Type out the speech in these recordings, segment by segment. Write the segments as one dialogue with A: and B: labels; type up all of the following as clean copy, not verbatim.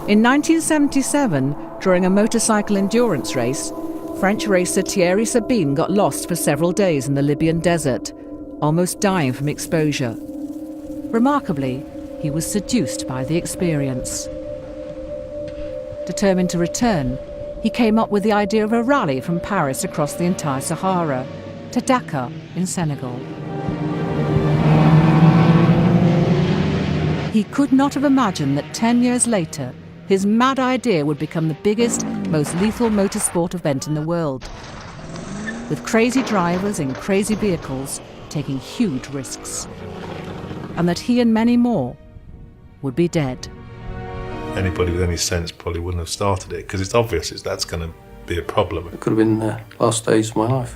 A: In 1977, during a motorcycle endurance race, French racer Thierry Sabine got lost for several days in the Libyan desert, almost dying from exposure. Remarkably, he was seduced by the experience. Determined to return, he came up with the idea of a rally from Paris across the entire Sahara to Dakar in Senegal. He could not have imagined that 10 years later, his mad idea would become the biggest, most lethal motorsport event in the world, with crazy drivers in crazy vehicles taking huge risks, and that he and many more would be dead.
B: Anybody with any sense probably wouldn't have started it, because it's obvious that's going to be a problem.
C: It could have been the last days of my life.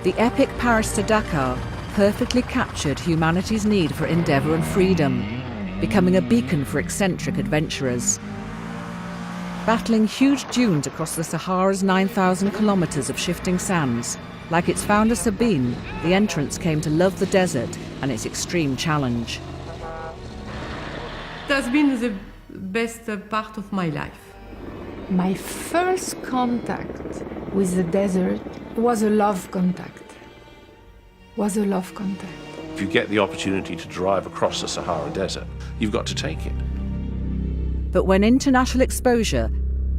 A: The epic Paris to Dakar perfectly captured humanity's need for endeavour and freedom, becoming a beacon for eccentric adventurers. Battling huge dunes across the Sahara's 9,000 kilometres of shifting sands, like its founder Sabine, the entrants came to love the desert and its extreme challenge.
D: It has been the best part of my life.
E: My first contact with the desert was a love contact.
F: If you get the opportunity to drive across the Sahara Desert, you've got to take it.
A: But when international exposure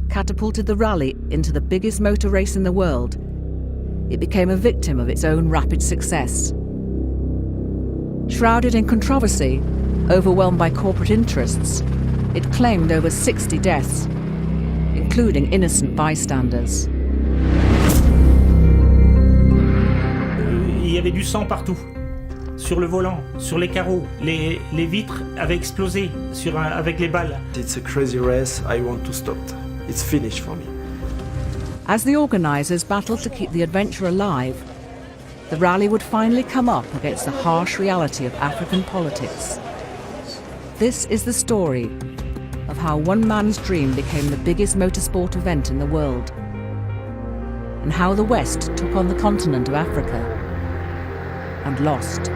A: catapulted the rally into the biggest motor race in the world, it became a victim of its own rapid success. Shrouded in controversy, overwhelmed by corporate interests, it claimed over 60 deaths, including innocent bystanders.
G: Il y avait du sang partout, sur le volant, sur les carreaux, les vitres avaient explosé avec les balles.
H: It's a crazy race, I want to stop. It's finished for me.
A: As the organisers battled to keep the adventure alive, the rally would finally come up against the harsh reality of African politics. This is the story of how one man's dream became the biggest motorsport event in the world, and how the West took on the continent of Africa and lost.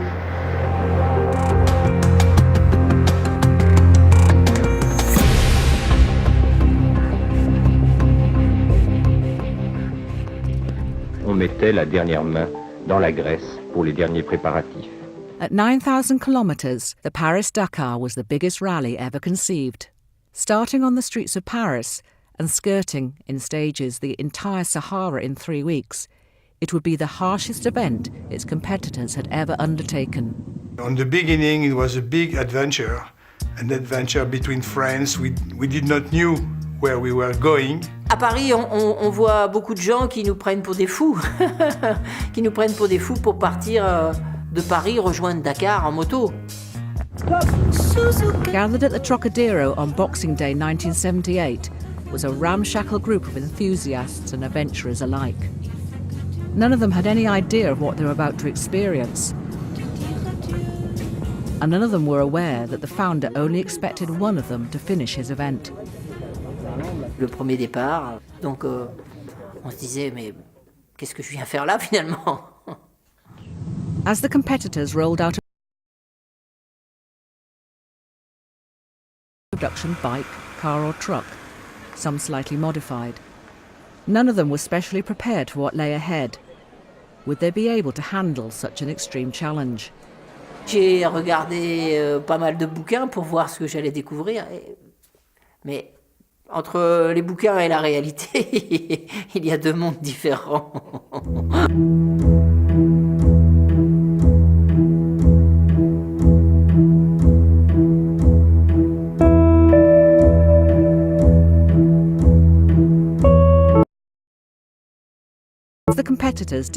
I: On mettait la dernière main dans la graisse pour les derniers préparatifs.
A: At 9,000 kilometres, the Paris-Dakar was the biggest rally ever conceived. Starting on the streets of Paris and skirting, in stages, the entire Sahara in 3 weeks, it would be the harshest event its competitors had ever undertaken.
J: On the beginning, it was a big adventure, an adventure between friends. We did not know where we were going.
K: À Paris, on voit beaucoup de gens qui nous prennent pour des fous, qui nous prennent pour des fous pour partir de Paris rejoindre Dakar en moto.
A: Gathered at the Trocadero on Boxing Day 1978 was a ramshackle group of enthusiasts and adventurers alike. None of them had any idea of what they were about to experience, and none of them were aware that the founder only expected one of them to finish his event.
K: Le premier départ, donc on se disait mais qu'est-ce que je viens faire là finalement?
A: As the competitors rolled out a production bike, car or truck, some slightly modified, none of them was specially prepared for what lay ahead. Would they be able to handle such an extreme challenge?
K: J'ai regardé pas mal de bouquins pour voir ce que j'allais découvrir, mais entre les bouquins et la réalité, il y a deux mondes différents.
A: The competitors